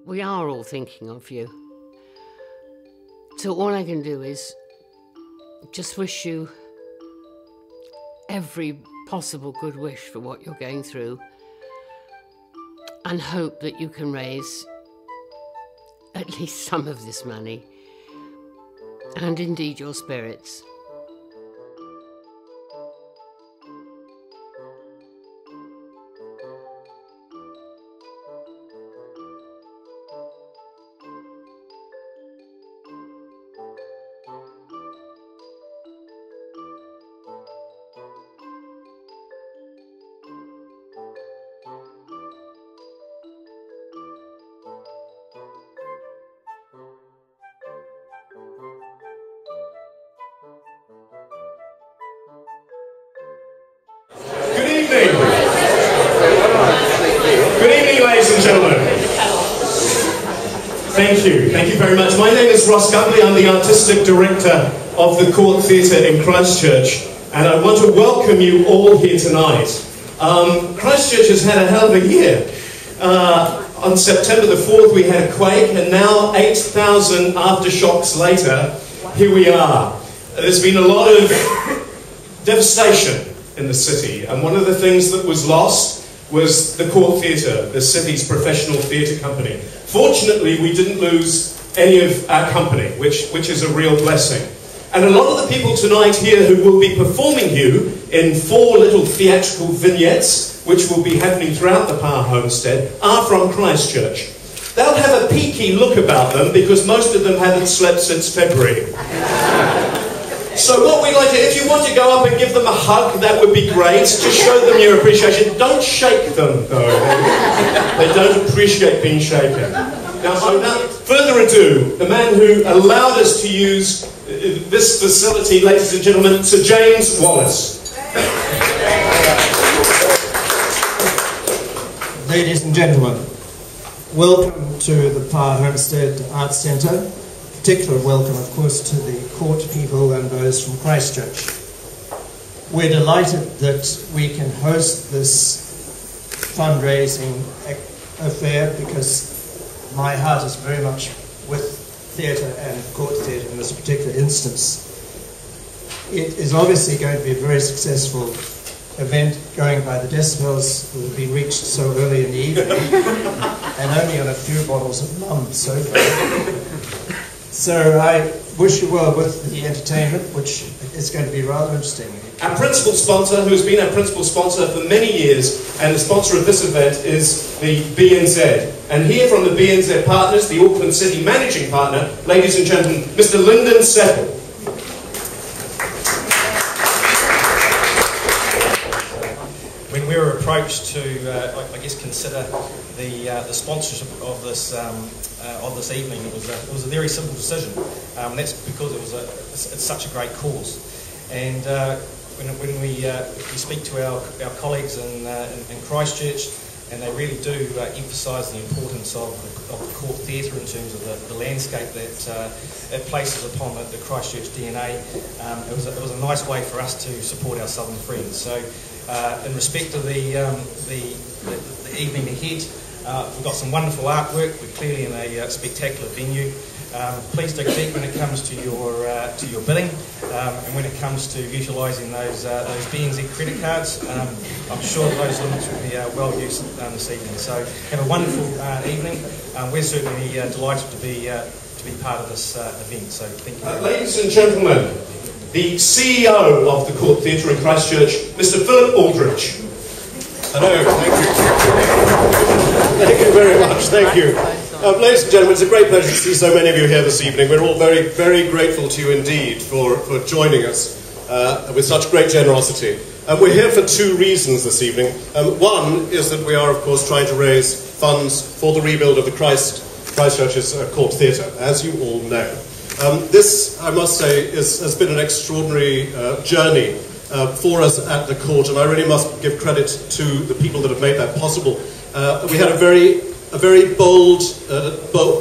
we are all thinking of you. So all I can do is just wish you every possible good wish for what you're going through, and hope that you can raise at least some of this money, and indeed your spirits. Ladies and gentlemen. Thank you. Thank you very much. My name is Ross Gubley. I'm the Artistic Director of the Court Theatre in Christchurch, and I want to welcome you all here tonight. Christchurch has had a hell of a year. On September the 4th we had a quake, and now 8,000 aftershocks later, here we are. There's been a lot of devastation in the city, and one of the things that was lost was the Court Theatre, the city's professional theatre company. Fortunately, we didn't lose any of our company, which is a real blessing. And a lot of the people tonight here who will be performing you in 4 little theatrical vignettes, which will be happening throughout the Pah Homestead, are from Christchurch. They'll have a peaky look about them because most of them haven't slept since February. So what we like to, if you want to go up and give them a hug, that would be great. Just show them your appreciation. Don't shake them, though. They don't appreciate being shaken. Now, without further ado, the man who allowed us to use this facility, ladies and gentlemen, Sir James Wallace. Ladies and gentlemen, welcome to the Pah Homestead Arts Centre. Particular welcome, of course, to the court people and those from Christchurch. We're delighted that we can host this fundraising affair because my heart is very much with theatre and court theatre in this particular instance. It is obviously going to be a very successful event, going by the decibels that have been reached so early in the evening, and only on a few bottles of mum so far. So I wish you well with the entertainment, which is going to be rather interesting. Our principal sponsor, who's been our principal sponsor for many years, and the sponsor of this event is the BNZ. And here from the BNZ partners, the Auckland City Managing Partner, ladies and gentlemen, Mr. Lyndon Seppel. When we were approached to, I guess, consider the sponsorship of this evening, it was a very simple decision. That's because it's such a great cause, and when we speak to our colleagues in Christchurch, and they really do emphasise the importance of the court theatre in terms of the landscape that it places upon the Christchurch DNA. It was a nice way for us to support our southern friends. So, in respect of the evening ahead, we've got some wonderful artwork. We're clearly in a spectacular venue. Please dig deep when it comes to your bidding, and when it comes to utilising those BNZ credit cards. I'm sure those limits will be well used this evening. So have a wonderful evening. We're certainly delighted to be part of this event. So thank you. Ladies and gentlemen, the CEO of the Court Theatre in Christchurch, Mr. Philip Aldrich. Hello, thank you. Thank you very much, thank you. Ladies and gentlemen, it's a great pleasure to see so many of you here this evening. We're all very, very grateful to you indeed for joining us with such great generosity. We're here for 2 reasons this evening. One is that we are, of course, trying to raise funds for the rebuild of the Christchurch's Court Theatre, as you all know. This, I must say, has been an extraordinary journey for us at the court, and I really must give credit to the people that have made that possible. We had a very bold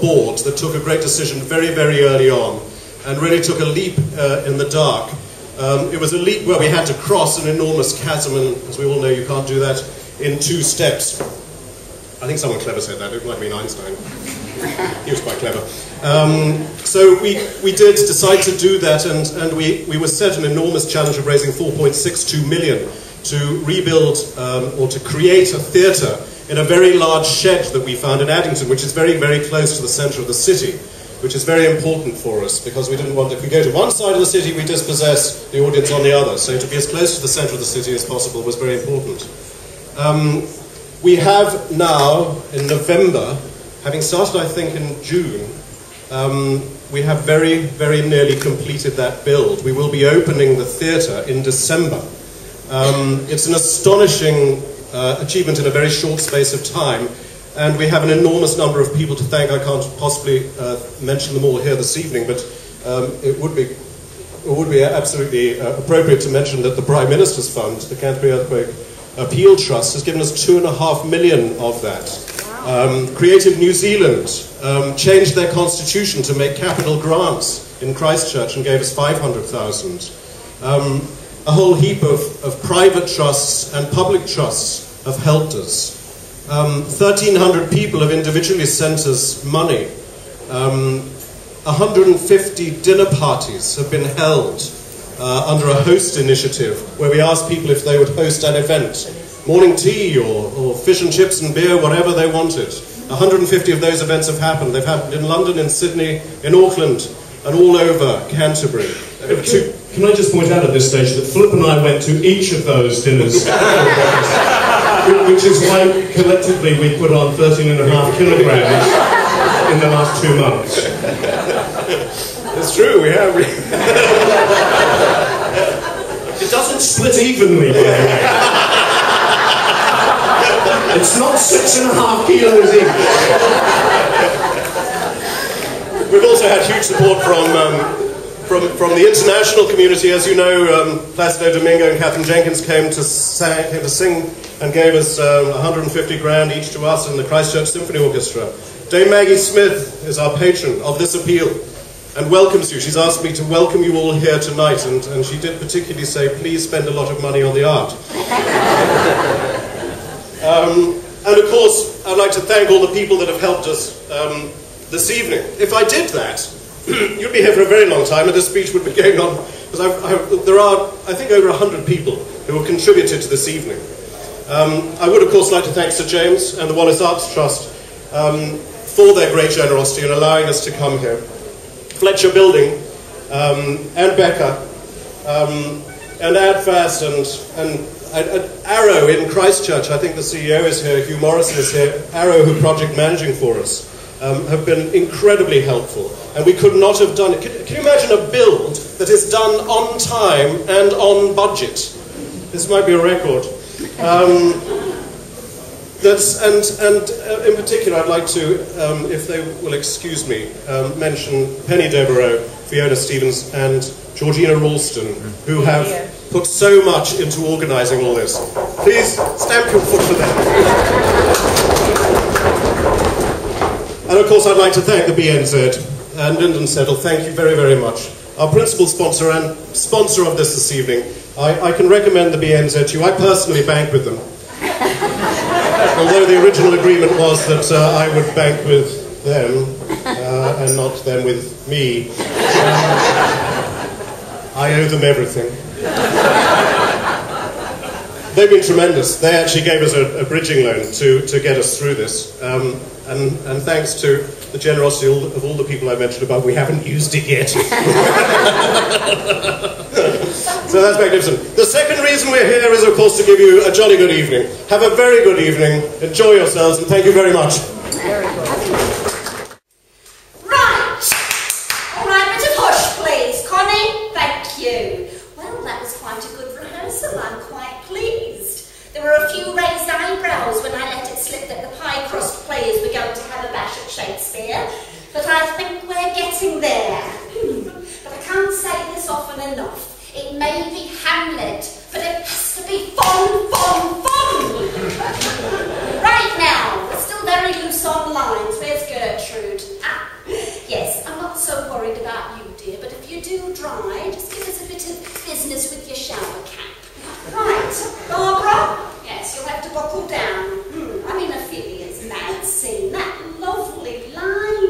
board that took a great decision very, very early on, and really took a leap in the dark. It was a leap where we had to cross an enormous chasm, and as we all know, you can't do that in 2 steps. I think someone clever said that, it might have been Einstein. He was quite clever. So we did decide to do that, and we were set an enormous challenge of raising 4.62 million to rebuild or to create a theatre in a very large shed that we found in Addington, which is very, very close to the centre of the city, which is very important for us, because we didn't want, if we go to one side of the city, we dispossess the audience on the other. So to be as close to the centre of the city as possible was very important. We have now, in November, having started, I think, in June, we have very, very nearly completed that build. We will be opening the theatre in December. It's an astonishing achievement in a very short space of time, and we have an enormous number of people to thank. I can't possibly mention them all here this evening, but it would be absolutely appropriate to mention that the Prime Minister's Fund, the Canterbury Earthquake Appeal Trust, has given us 2.5 million of that. Creative New Zealand changed their constitution to make capital grants in Christchurch and gave us 500,000. A whole heap of private trusts and public trusts have helped us. 1,300 people have individually sent us money. 150 dinner parties have been held under a host initiative, where we asked people if they would host an event. Morning tea or fish and chips and beer, whatever they wanted. 150 of those events have happened. They've happened in London, in Sydney, in Auckland, and all over Canterbury. Can I just point out at this stage that Philip and I went to each of those dinners, which is why collectively we put on 13.5 kilograms in the last 2 months. It's true, we have. It doesn't split evenly, by the way. It's not 6.5 kilos each. We've also had huge support from the international community. As you know, Placido Domingo and Catherine Jenkins came to sing and gave us 150 grand each to us and the Christchurch Symphony Orchestra. Dame Maggie Smith is our patron of this appeal and welcomes you. She's asked me to welcome you all here tonight, and she did particularly say, please spend a lot of money on the art. And of course, I'd like to thank all the people that have helped us this evening. If I did that, you'd be here for a very long time, and this speech would be going on, because there are, I think, over 100 people who have contributed to this evening. I would, of course, like to thank Sir James and the Wallace Arts Trust for their great generosity in allowing us to come here. Fletcher Building, and Becca, and Adfast, and Arrow in Christchurch, I think the CEO is here, Hugh Morrison is here, Arrow, who are project managing for us, have been incredibly helpful. And we could not have done it. Can you imagine a build that is done on time and on budget? This might be a record. In particular, I'd like to, if they will excuse me, mention Penny Devereaux, Fiona Stevens, and Georgina Ralston, who have put so much into organising all this. Please stamp your foot for them. And of course, I'd like to thank the BNZ and Lyndon Settle. Thank you very, very much. Our principal sponsor and sponsor of this evening. I can recommend the BNZ to you. I personally bank with them. Although the original agreement was that I would bank with them and not them with me. I owe them everything. They've been tremendous. They actually gave us a bridging loan to get us through this. And thanks to the generosity of all the people I mentioned above, we haven't used it yet. So that's magnificent. The second reason we're here is, of course, to give you a jolly good evening. Have a very good evening. Enjoy yourselves, and thank you very much. Very good. Right. All right, bit of hush, please. Connie, thank you. Well, that was quite a good rehearsal. I'm quite pleased. There were a few raised eyebrows when I let it slip that the pie crust players were going to have a bash at Shakespeare, but I think we're getting there. But I can't say this often enough. It may be Hamlet, but it has to be fun, fun, fun! Right now, we're still very loose on lines. Where's Gertrude? Ah, yes, I'm not so worried about you, dear, but if you do dry, just give us a bit of business with your shower cap. Right, Barbara? Yes, you'll have to buckle down. I mean, Ophelia's mad scene, that lovely line.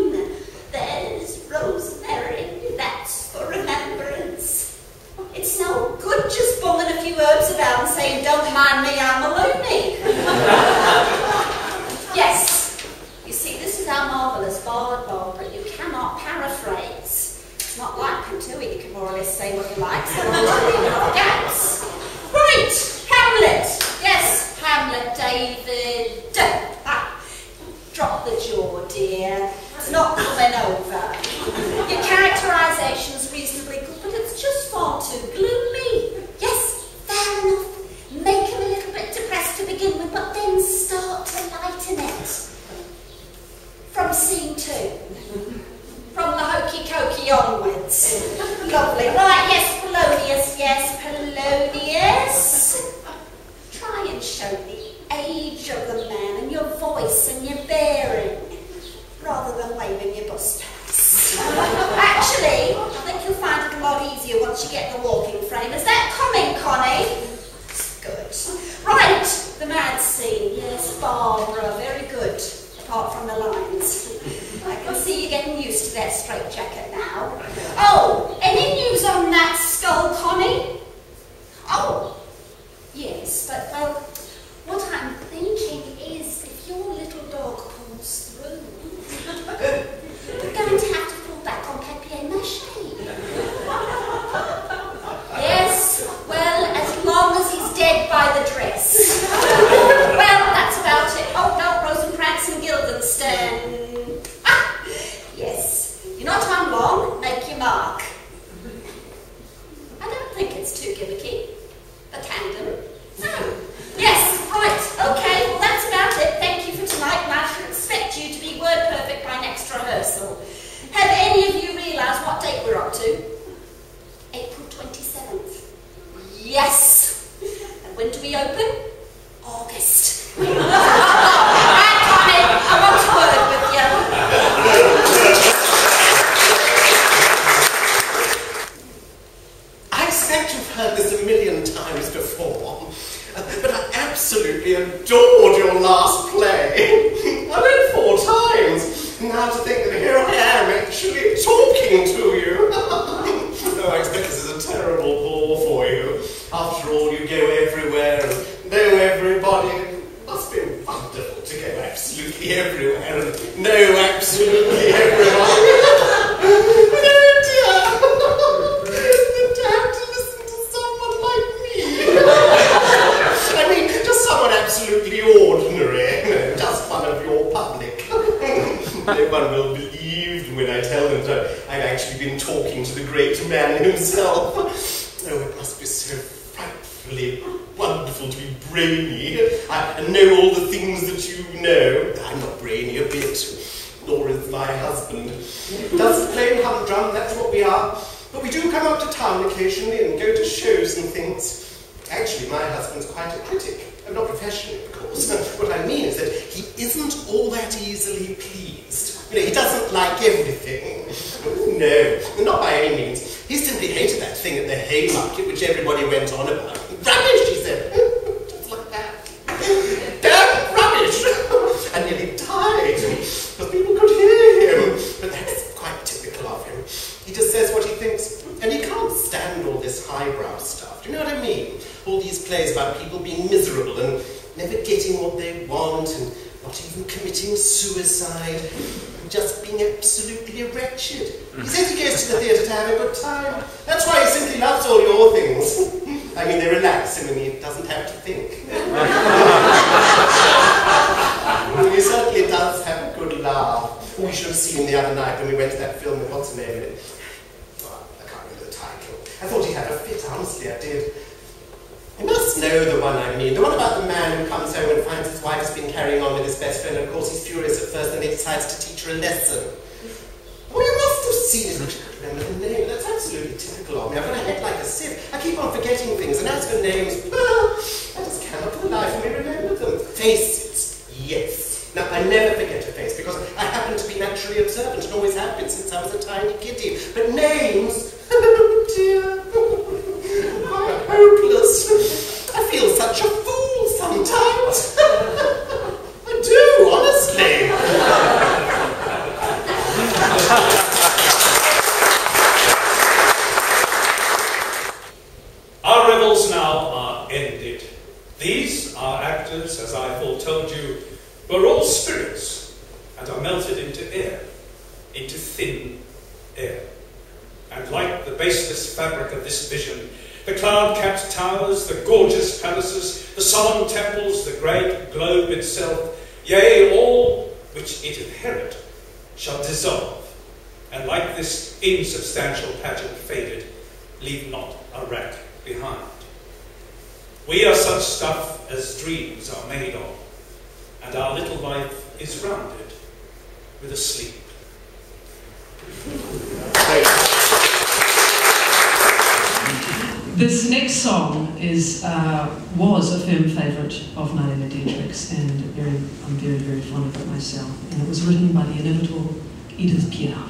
voice and your bearing, rather than waving your bus pass. Actually, I think you'll find it a lot easier once you get the walking frame. Is that coming, Connie? Good. Right, the mad scene. Yes, Barbara, very good, apart from the lines. I can see you're getting used to that straitjacket now. Oh, any news on that skull, Connie? Oh, yes, but, well, what I'm thinking is if your little dog pulls through, we're going to have to fall back on papier-mâché. Yes, well, as long as he's dead by the dress. Well, that's about it. Oh, no, Rosencrantz and Guildenstern. Ah, yes, you're not on long, make your mark. I don't think it's too gimmicky. A tandem. No. Yes, right, okay, well that's about it. Thank you for tonight, and I should expect you to be word perfect by next rehearsal. Have any of you realised what date we're up to? April 27th. Yes! And when do we open? August. Right, Connie, I want to word with you. I expect you've heard this a million times before, but I absolutely adored your last play. I went 4 times. Now to think that here I am actually talking to you. Oh, I expect this is a terrible bore for you. After all, you go everywhere and know everybody. It must be wonderful to go absolutely everywhere and know absolutely everybody. Oh dear. I mean, just someone absolutely ordinary, just one of your public. No one will believe when I tell them that I've actually been talking to the great man himself. Oh, it must be so frightfully wonderful to be brainy and know all the things that you know. I'm not brainy a bit, nor is my husband. Just plain humdrum, that's what we are. But we do come up to town occasionally and go to shows and things. Actually, my husband's quite a critic. Not professionally, of course. What I mean is that he isn't all that easily pleased. You know, he doesn't like everything. No, not by any means. He simply hated that thing at the Haymarket, which everybody went on about. Rubbish, he said. Just like that. Damn rubbish! And nearly died, because people could hear him. But that's quite typical of him. He just says what he thinks, and he can't stand all this highbrow stuff. Do you know what I mean? All these plays about people being miserable and never getting what they want and not even committing suicide and just being absolutely wretched. He says he goes to the theatre to have a good time. That's why he simply loves all your things. I mean, they relax him and he doesn't have to think. He certainly does have a good laugh. We should have seen him the other night when we went to that film with what's her name in it. Oh, I can't remember the title. I thought he had a fit, honestly, I did. You must know the one I mean, the one about the man who comes home and finds his wife has been carrying on with his best friend, and of course he's furious at first and he decides to teach her a lesson. Oh, you must have seen it, I can't remember the name. That's absolutely typical of me. I've got a head like a sieve. I keep on forgetting things, and as for names, I just cannot for the life of me remember them. Faces, yes. Now, I never forget a face, because I happen to be naturally observant and always have been since I was a tiny kiddie. But names, oh dear. Quite hopeless. I feel such a fool sometimes. I do, honestly. Our revels now are ended. These, our actors, as I foretold you, were all spirits and are melted into air, into thin air. And like the baseless fabric of this vision, the cloud-capped towers, the gorgeous palaces, the solemn temples, the great globe itself, yea, all which it inherit, shall dissolve, and like this insubstantial pageant faded, leave not a rack behind. We are such stuff as dreams are made of, and our little life is rounded with a sleep. Thank you. This next song was a firm favourite of Marlene Dietrich's, and I'm very, very fond of it myself. And it was written by the inimitable Edith Piaf.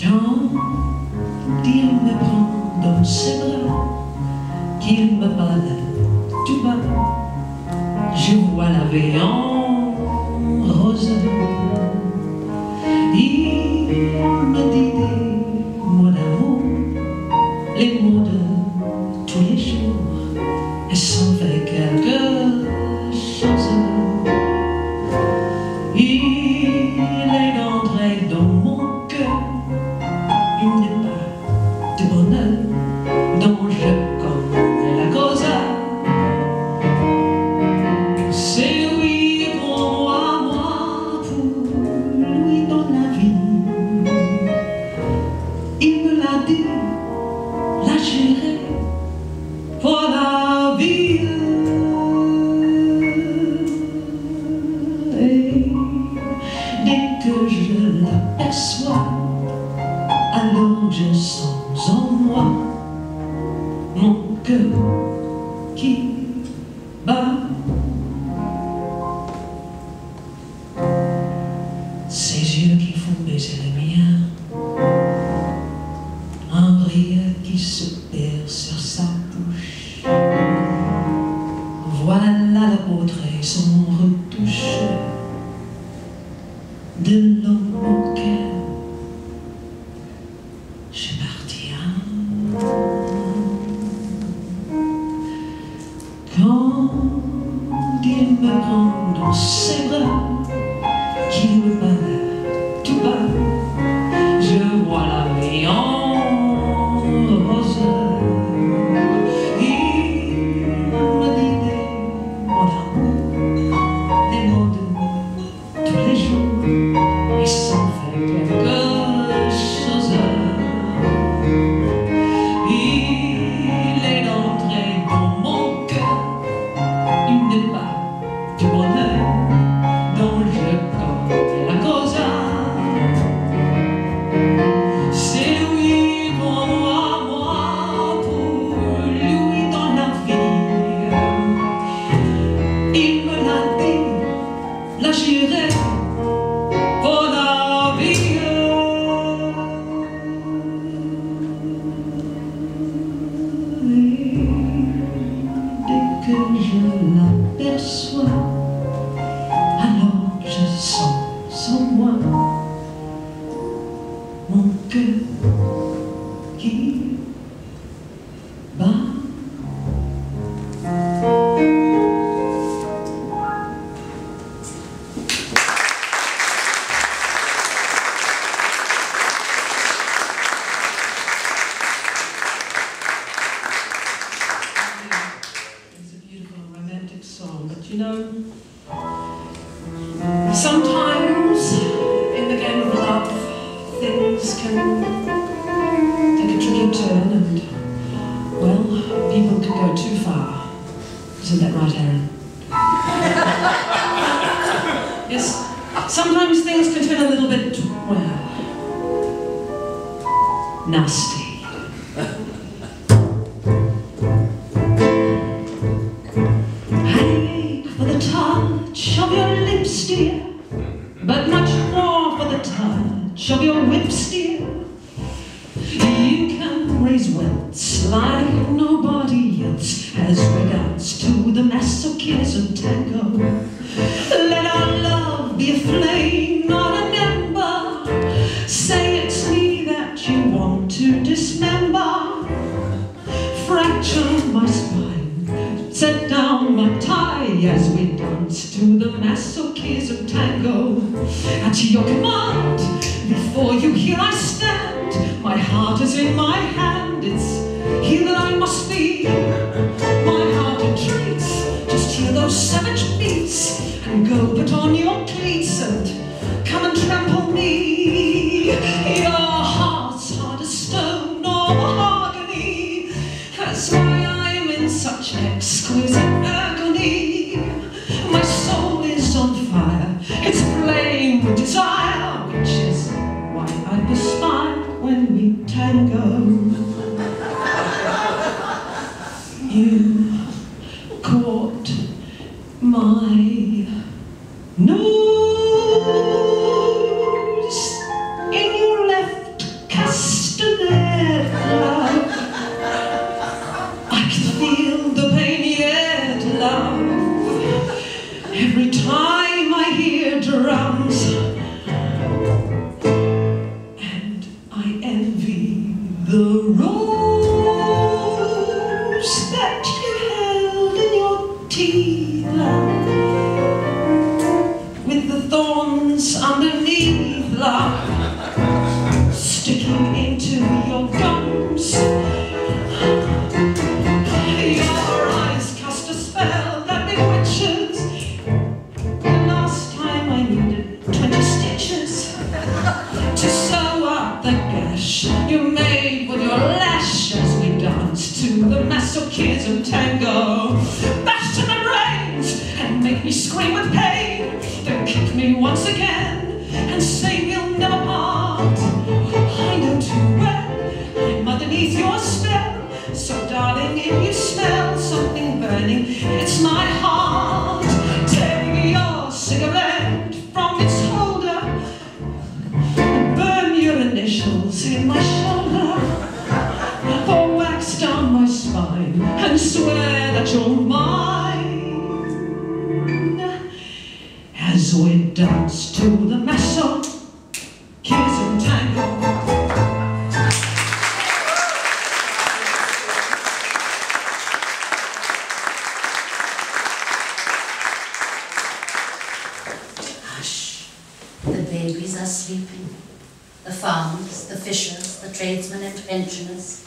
Quand il me prend dans ses bras, qu'il me parle tout bas, je vois la vie en rose. Il me dit des mots d'amour, les mots de tous les jours, et s'en fait quelque chose. Il est entré dans mon cœur, il n'est pas de bonheur dont je connais la cause. C'est lui pour moi pour lui dans la vie. Il me l'a dit, l'a juré pour la vie. Et dès que je l'aperçois, alors je sens en moi mon cœur qui bat. Ses yeux qui font baiser les miens, un rire qui se perd sur sa bouche. Voilà la beauté sans retouche de l'homme au cœur. Je partirai. Quand il me prend dans ses bras, qu'il me parle tout bas, je vois la vie en rose. Il me dit des mots d'amour, des mots de tous les jours, et s'en fait quelque chose. Il est entré dans mon cœur, il n'est pas du bonheur dont je connais la cause. C'est lui pour moi pour lui dans la vie. Il me l'a dit, l'a juré pour la vie. Dès que je l'aperçois, alors je sens en moi mon cœur qui bat. It's a beautiful romantic song, but you know, sometimes in the game of love, things can take a tricky turn, and well, people can go too far. Isn't that right, Aaron? Yes, sometimes things can turn a little bit, well, nasty. I ache for the touch of your lips, dear, but much more for the touch of your whips, dear. You can raise welts like nobody else has regards to the masochism tango. Let our love be a flame, not an ember. Say it's me that you want to dismember. Fracture my spine, set down my tie as we dance to the masochism tango. At your command, before you here I stand. My heart is in my hand, it's here that I must be. My heart entreats, just hear those savage beats, and go put on your cleats and come and trample me. Your heart's hard as stone or mahogany, that's why I'm in such exquisite to sew up the gash you made with your lash as we danced to the masochism tango. Bash to the brains and make me scream with pain, then kick me once again and say we'll never part. I know too well I'm underneath your spell, so darling, if you smell something burning, it's my heart. Take your cigarette from its holder, burn your initials in my shoulder, or wax down my spine and swear that you're mine, as we dance to the masochism tango. Babies are sleeping. The farmers, the fishers, the tradesmen and pensioners,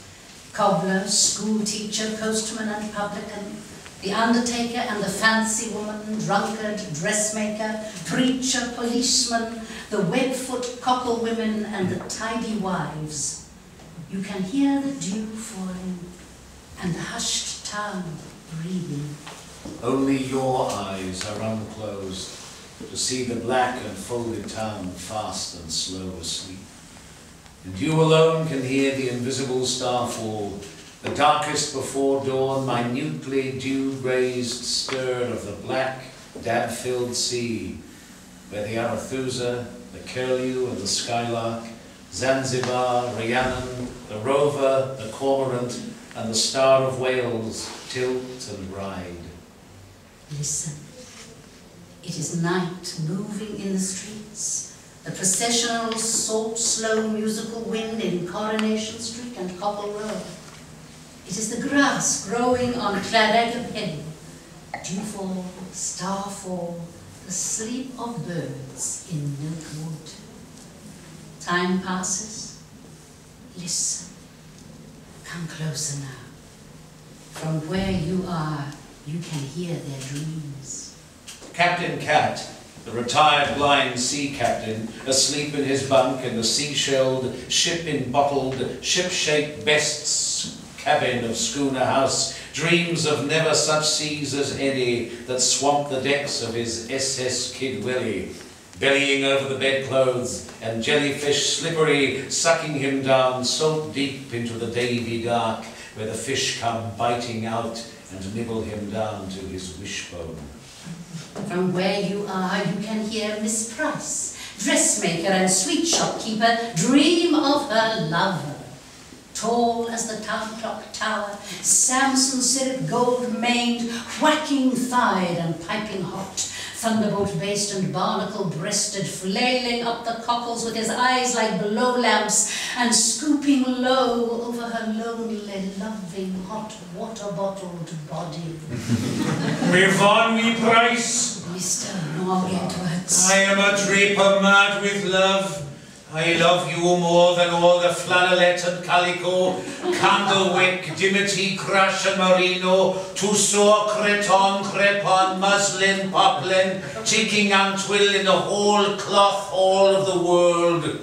cobbler, school teacher, postman and publican, the undertaker and the fancy woman, drunkard, dressmaker, preacher, policeman, the webfoot cockle women and the tidy wives. You can hear the dew falling and the hushed town breathing. Only your eyes are unclosed to see the black and folded town fast and slow asleep. And you alone can hear the invisible star fall, the darkest before dawn, minutely dew-raised stir of the black, dab-filled sea, where the Arethusa, the curlew and the skylark, Zanzibar, Rhiannon, the rover, the cormorant, and the Star of Wales tilt and ride. Listen. It is night moving in the streets, the processional, salt, slow musical wind in Coronation Street and Coppell Road. It is the grass growing on Claddagham Hill, dewfall, starfall, the sleep of birds in Milkwood. Time passes. Listen. Come closer now. From where you are, you can hear their dreams. Captain Cat, the retired blind sea captain, asleep in his bunk in the sea-shelled, ship-in-bottled, ship-shaped best's cabin of Schooner House, dreams of never such seas as any that swamped the decks of his SS Kid Willie, bellying over the bedclothes and jellyfish slippery, sucking him down so deep into the Davy dark, where the fish come biting out and nibble him down to his wishbone. From where you are, you can hear Miss Price, dressmaker and sweet shopkeeper, dream of her lover. Tall as the town clock tower, Samson syrup gold-maned, whacking thighed and piping hot, thunderbolt-based and barnacle-breasted, flailing up the cockles with his eyes like blow lamps, and scooping low over her lonely, loving, hot, water-bottled body. Yvonne Price. Mr. Nog Edwards. I am a draper mad with love. I love you more than all the flannelette and calico, candlewick, dimity, crash and merino, Tussauds, creton, crepon, muslin, poplin, ticking and twill in the whole cloth, all of the world.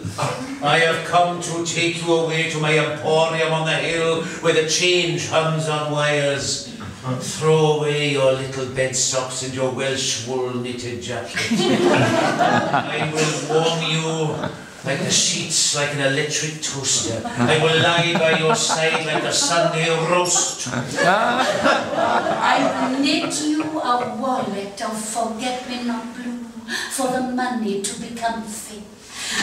I have come to take you away to my emporium on the hill, where the change hums on wires. Throw away your little bed socks and your Welsh wool knitted jacket. I will warm you like the sheets, like an electric toaster. I will lie by your side like a Sunday roast. I will knit you a wallet of forget-me-not blue for the money to become thin.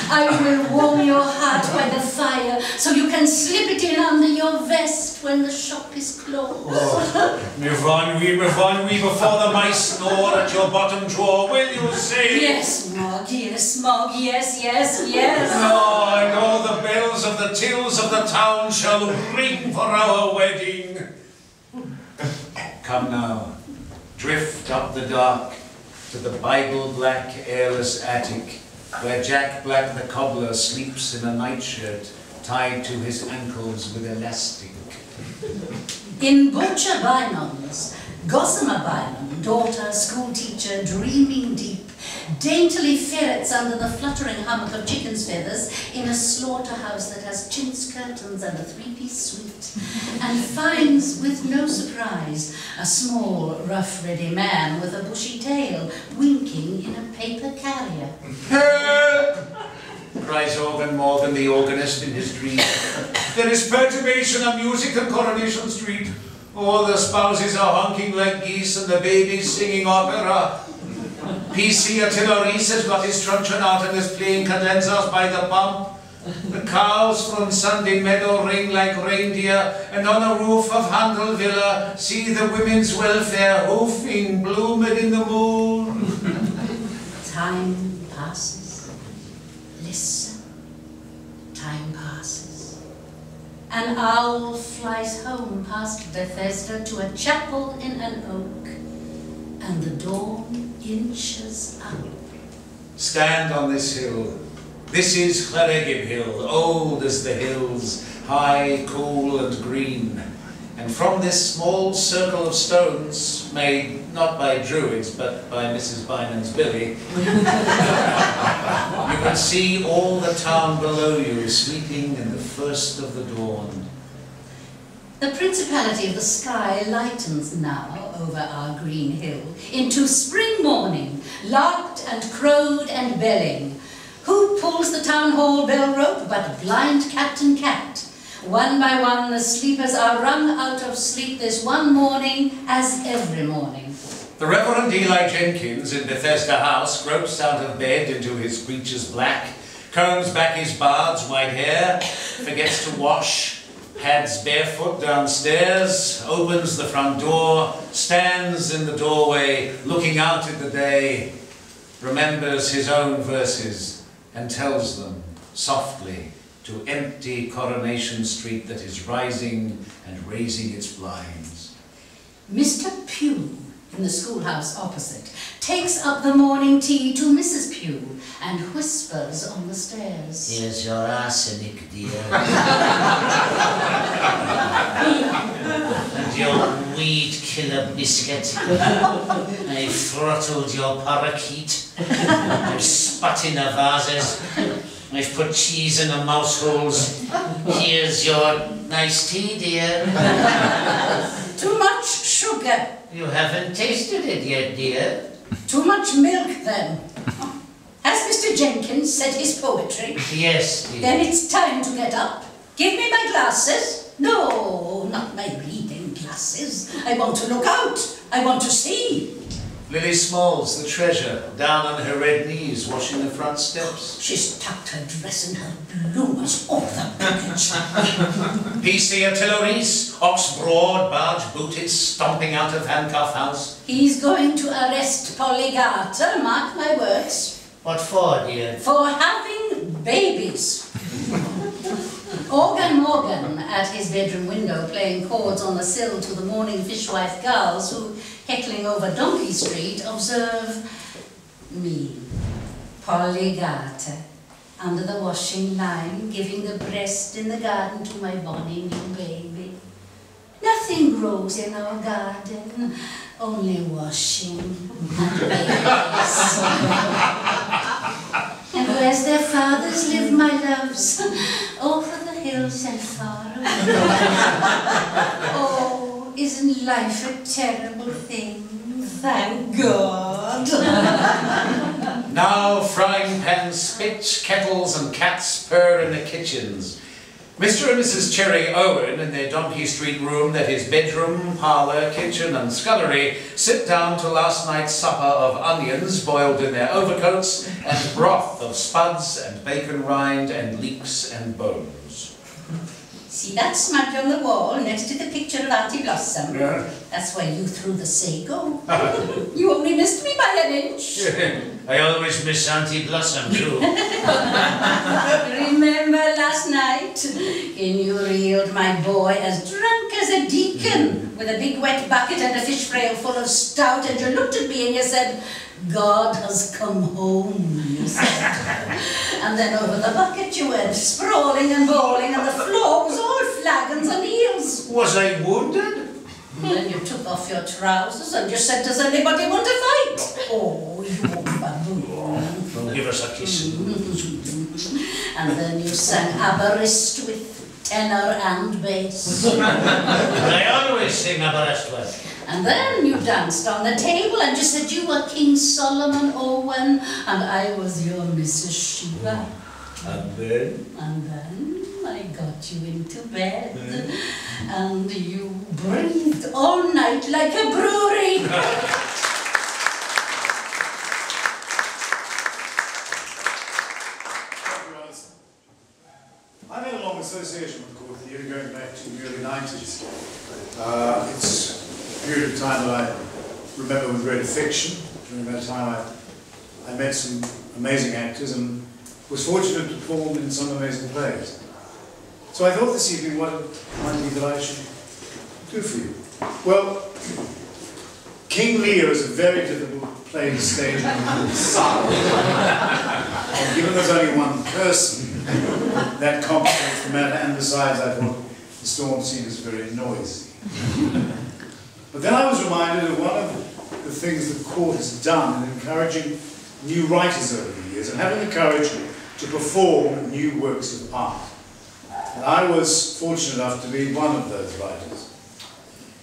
I will warm your heart by the fire so you can slip it in under your vest when the shop is closed. Yvonne, before the mice snore at your bottom drawer, will you say? Yes, Mog, yes, Mog, yes, yes, yes. No, and all the bells of the tills of the town shall ring for our wedding. Come now, drift up the dark to the Bible-black, airless attic, where Jack Black the cobbler sleeps in a nightshirt tied to his ankles with elastic. In Butcher Bynum's, Gossamer Bynum, daughter, schoolteacher, dreaming deep, daintily ferrets under the fluttering hummock of chicken's feathers in a slaughterhouse that has chintz curtains and a three-piece suite, and finds, with no surprise, a small, rough-ready man with a bushy tail winking in a paper carrier. Cries Organ Morgan, the organist, in his dream. There is perturbation of music on Coronation Street. All the spouses are honking like geese and the babies singing opera. PC Artilleries has got his truncheon out and is playing cadenzas by the pump. The cows from Sunday Meadow ring like reindeer, and on the roof of Handel Villa see the women's welfare hoofing, bloomed in the moon. Time passes. Listen. Time passes. An owl flies home past Bethesda to a chapel in an oak, and the dawn inches up. Stand on this hill. This is Llaregib Hill, old as the hills, high, cool and green. And from this small circle of stones, made not by druids but by Mrs. Bynum's Billy, you can see all the town below you sleeping in the first of the dawn. The principality of the sky lightens now over our green hill into spring morning, larked and crowed and belling. Who pulls the town hall bell rope but blind Captain Cat? One by one the sleepers are wrung out of sleep this one morning as every morning. The Reverend Eli Jenkins in Bethesda House gropes out of bed into his breeches black, combs back his bard's white hair, forgets to wash, pads barefoot downstairs, opens the front door, stands in the doorway looking out at the day, remembers his own verses and tells them softly to empty Coronation Street that is rising and raising its blinds. Mr. Pugh, in the schoolhouse opposite, takes up the morning tea to Mrs. Pugh and whispers on the stairs. Here's your arsenic, dear. And your weed killer biscuit. I've throttled your parakeet. I've spat in the vases. I've put cheese in the mouse holes. Here's your nice tea, dear. Too much sugar. You haven't tasted it yet, dear. Too much milk, then. Has Mr. Jenkins said his poetry? Yes, dear. Then it's time to get up. Give me my glasses. No, not my reading glasses. I want to look out. I want to see. Lily Smalls, the treasure, down on her red knees, washing the front steps. She's tucked her dress and her bloomers off the package. PC Artilleries, Ox Broad, barge booted, stomping out of Handcuff House. He's going to arrest Polly Garter, mark my words. What for, dear? For having babies. Organ Morgan at his bedroom window playing chords on the sill to the morning fishwife girls who, heckling over Donkey Street, observe me, Polly Garter, under the washing line, giving the breast in the garden to my bonny new baby. Nothing grows in our garden, only washing and babies. And where's their fathers live, my loves? Over the hills and far away. Oh, isn't life a terrible thing? Thank God. Now frying pans spit, kettles and cats purr in the kitchens. Mr. and Mrs. Cherry Owen, in their Donkey Street room that is bedroom, parlour, kitchen and scullery, sit down to last night's supper of onions boiled in their overcoats and broth of spuds and bacon rind and leeks and bones. See that smudge on the wall next to the picture of Auntie Blossom? Yeah. That's where you threw the sago. You only missed me by an inch. I always miss Auntie Blossom, too. Remember last night? And you reeled my boy as drunk as a deacon with a big wet bucket and a fish frail full of stout, and you looked at me and you said, God has come home, you said. And then over the bucket you went, sprawling and bawling, and the floor was all flagons and eels. Was I wounded? And then you took off your trousers and you said, does anybody want to fight? Oh, you baboon. give us a kiss. And then you sang Aberystwyth with tenor and bass. I always sing Aberystwyth. And then you danced on the table and you said you were King Solomon Owen and I was your Mrs. Sheba. And then? And then I got you into bed and you breathed all night like a brewery. I've had a long association with the Court Theatre going back to the early 90s. It's a period of time that I remember with great affection. During that time I met some amazing actors and was fortunate to perform in some amazing plays. So I thought this evening what it might be that I should do for you. Well, King Lear is a very difficult play to stage on the sun. And given there's only one person, that complicates the matter, and besides I thought the storm scene is very noisy. But then I was reminded of one of the things the court has done in encouraging new writers over the years and having the courage to perform new works of art. And I was fortunate enough to be one of those writers.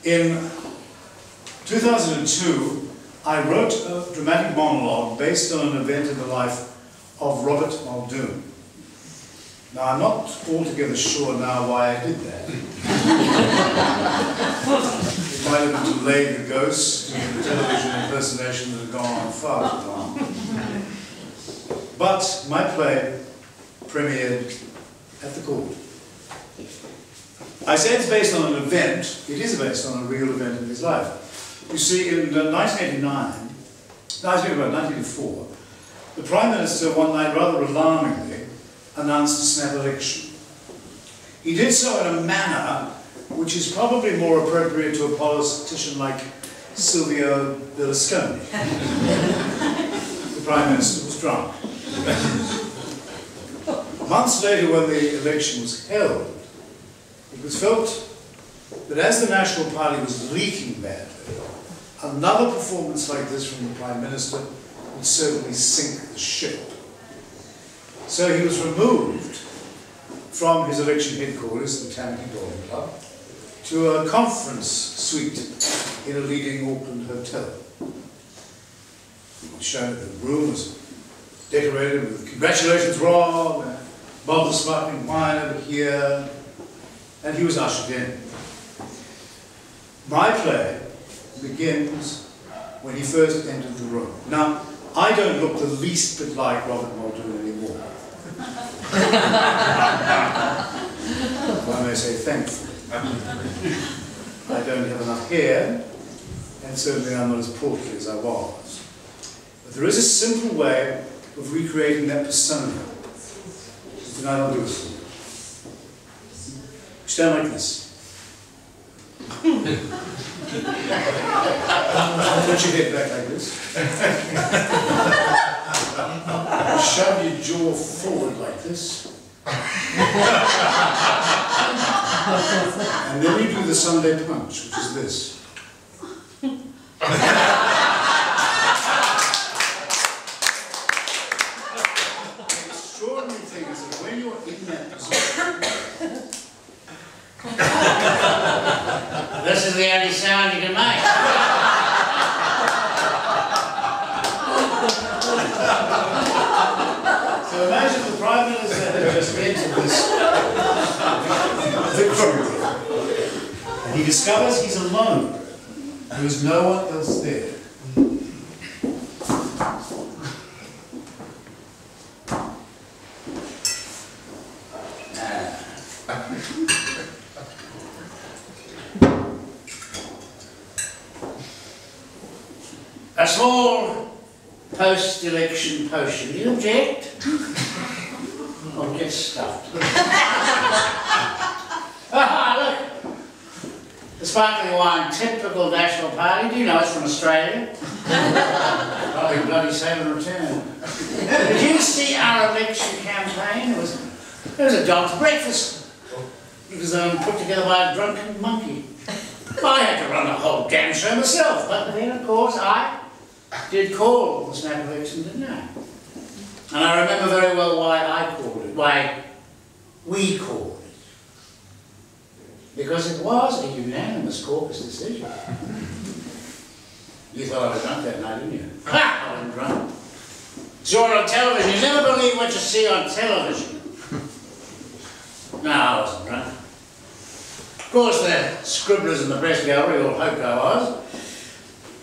In 2002, I wrote a dramatic monologue based on an event in the life of Robert Muldoon. Now, I'm not altogether sure now why I did that. It might have been to lay the ghost in the television impersonation that had gone on far too long. But my play premiered at the court. I say it's based on an event. It is based on a real event in his life. You see, in 1984, the Prime Minister one night rather alarmingly announced a snap election. He did so in a manner which is probably more appropriate to a politician like Silvio Berlusconi. The Prime Minister was drunk. Months later, when the election was held, it was felt that as the National Party was leaking badly, another performance like this from the Prime Minister would certainly sink the ship. So he was removed from his election headquarters, the Tammany Bowling Club, to a conference suite in a leading Auckland hotel. He was shown that the room was decorated with "Congratulations, Rob," and bottle of sparkling wine over here, and he was ushered in. My play begins when he first entered the room. Now, I don't look the least bit like Robert Muldoon anymore. I may say thankfully. I don't have enough hair, and certainly I'm not as portly as I was. But there is a simple way of recreating that persona. Tonight I'll do it for you. Stand like this. Put your head back like this. Shove your jaw forward like this. And then you do the Sunday punch, which is this. The extraordinary thing is that when you're in that position, This is the only sound you can make. so imagine the Prime Minister had just entered this victory, and he discovers he's alone. There is no one else there. A small post-election potion. Do you object? I'll get stuffed. Look! The sparkling wine, typical National Party. Do you know it's from Australia? Probably bloody sail and return. Did you see our election campaign? It was a dog's breakfast. It was put together by a drunken monkey. I had to run the whole damn show myself, but then, of course, I did call the snap election, didn't I? And I remember very well why I called it, why we called it. Because it was a unanimous caucus decision. You thought I was drunk that night, didn't you? Ha! I wasn't drunk. Saw it on television. You never believe what you see on television. No, I wasn't drunk. Of course, the scribblers in the press gallery all hoped I was.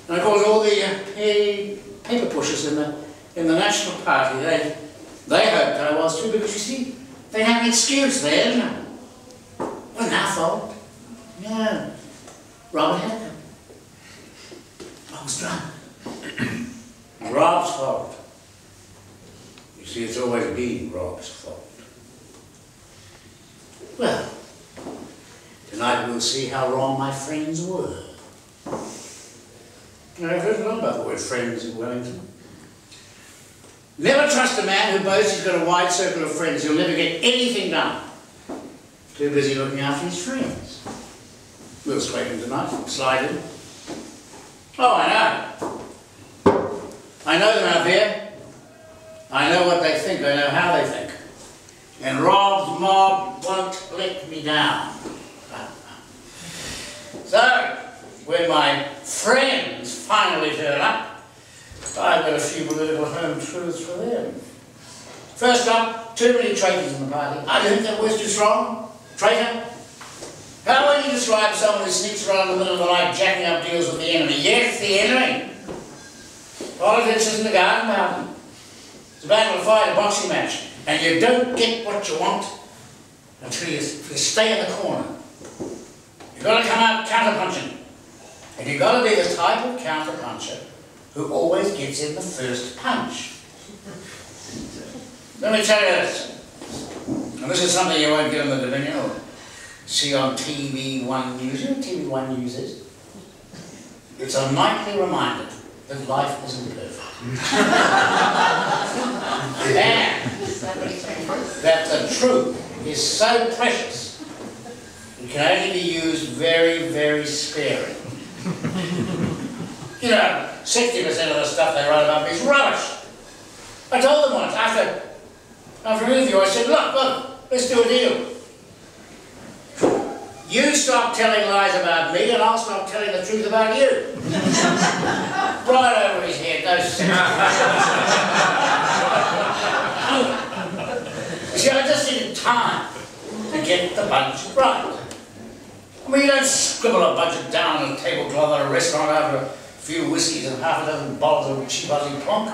And of course, all the paper pushers in the National Party, they hoped I was too, because you see, they had an excuse there, didn't they? It wasn't our fault. No. Robert had them. I was drunk. Rob's fault. You see, it's always been Rob's fault. Well, tonight we'll see how wrong my friends were. I've heard a lot about the word friends in Wellington. Never trust a man who boasts he's got a wide circle of friends. He'll never get anything done. Too busy looking after his friends. We'll scrape him tonight, slide him. Oh, I know. I know them out there. I know what they think. I know how they think. And Rob's mob won't let me down. So, when my friends finally turn up, I've got a few political home truths for them. First up, too many traitors in the party. I think that word's too strong. Traitor? How would you describe someone who sneaks around in the middle of the night jacking up deals with the enemy? Yes, the enemy. Politics isn't a garden party. It's a battle of fight, a boxing match. And you don't get what you want until you stay in the corner. You've got to come out counter-punching. And you've got to be the type of counter-puncher who always gets in the first punch. Let me tell you this. And this is something you won't get in the Dominion or see on TV1 News. You know what TV1 News is? It's a nightly reminder that life isn't perfect. And that the truth is so precious, it can only be used very, very sparingly. You know, 60% of the stuff they write about me is rubbish. I told them once, after an interview, I said, look, let's do a deal. You stop telling lies about me and I'll stop telling the truth about you. Right over his head, those 60%. You see, I just needed time to get the budget right. I mean, you don't scribble a budget down on a tablecloth at a restaurant after a few whiskies and half a dozen bottles of cheap Aussie plonk.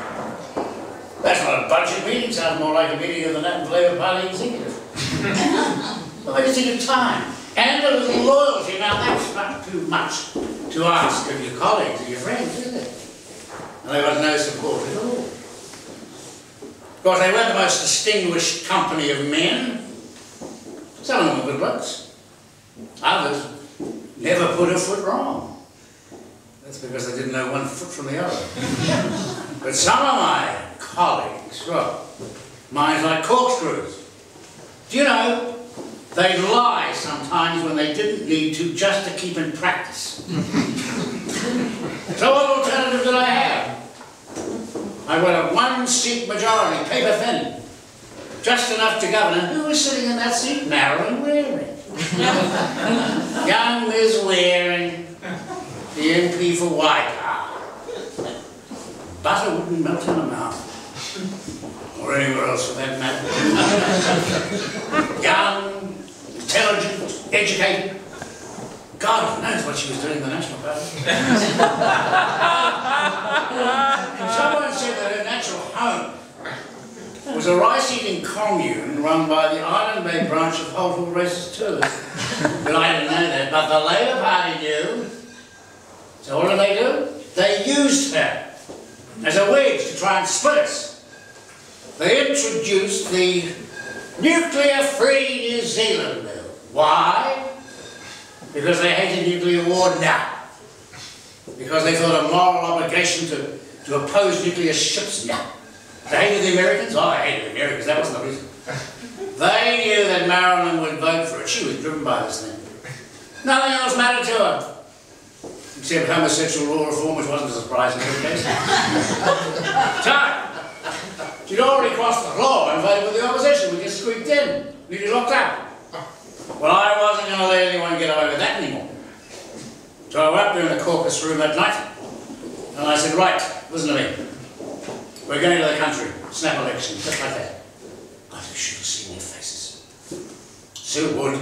That's not a budget meeting. Sounds more like a meeting of the National Labour Party executive. Well, I just needed time. And a little loyalty. Now, that's not too much to ask of your colleagues or your friends, is it? And there was no support at all. Of course, they weren't the most distinguished company of men. Some of them were good looks. Others never put a foot wrong. That's because they didn't know one foot from the other. But some of my colleagues, well, minds like corkscrews. Do you know, they'd lie sometimes when they didn't need to, just to keep in practice. So what alternative did I have? I got a one-seat majority, paper thin. Just enough to govern. And who was sitting in that seat? Marilyn Waring. Young Miss Waring, the MP for Waikato. Butter wouldn't melt in her mouth. Or anywhere else for that matter. Young, intelligent, educated. God knows what she was doing in the National Party. Someone said that her natural home was a rice-eating commune run by the Island Bay branch of Holt Racist Tours. But I didn't know that. But the Labour Party knew. So what did they do? They used her as a wedge to try and split us. They introduced the Nuclear-Free New Zealand Bill. Why? Because they hated nuclear war? No. Because they felt a moral obligation to oppose nuclear ships? No. They hated the Americans? Oh, I hated the Americans. That wasn't the reason. They knew that Marilyn would vote for it. She was driven by this thing. Nothing else mattered to her. Except homosexual law reform, which wasn't a surprise in her case. So, She'd already crossed the floor and fighting with the opposition. We just squeaked in. Nearly locked up. Well, I wasn't going to let anyone get away with that anymore. So I went up there in the caucus room that night, and I said, right, listen to me. We're going to the country, snap election, just like that. Oh, you should have seen their faces. Sue Wood,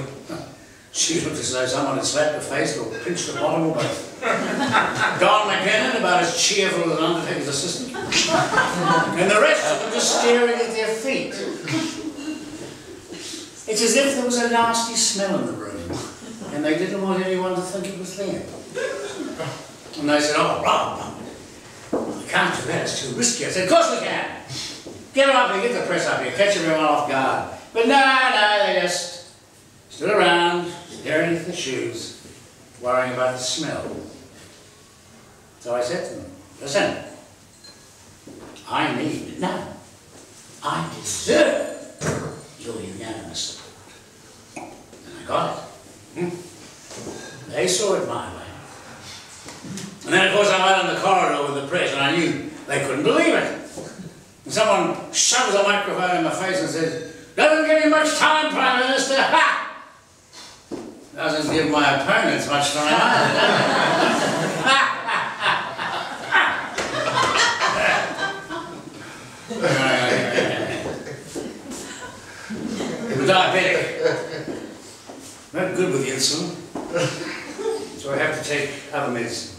she looked as though someone had slapped her face or pinched the bottom of both. Don McKinnon, about as cheerful as an Undertaker's assistant. And the rest of them just staring at their feet. It's as if there was a nasty smell in the room, and they didn't want anyone to think it was there. And they said, oh, Rob, we can't do that, it's too risky. I said, of course we can. Get them up here, get the press up here, catch everyone off guard. But no, they just stood around, staring at the shoes, worrying about the smell. So I said to them, listen, I need, no, I deserve your unanimous support. And I got it. They saw it my way. And then, of course, I'm out in the corridor with the press, and I knew they couldn't believe it. And someone shoves a microphone in my face and says, doesn't give you much time, Prime Minister, ha! Doesn't give my opponents much time either. I'm diabetic. Not good with insulin. So I have to take other medicine.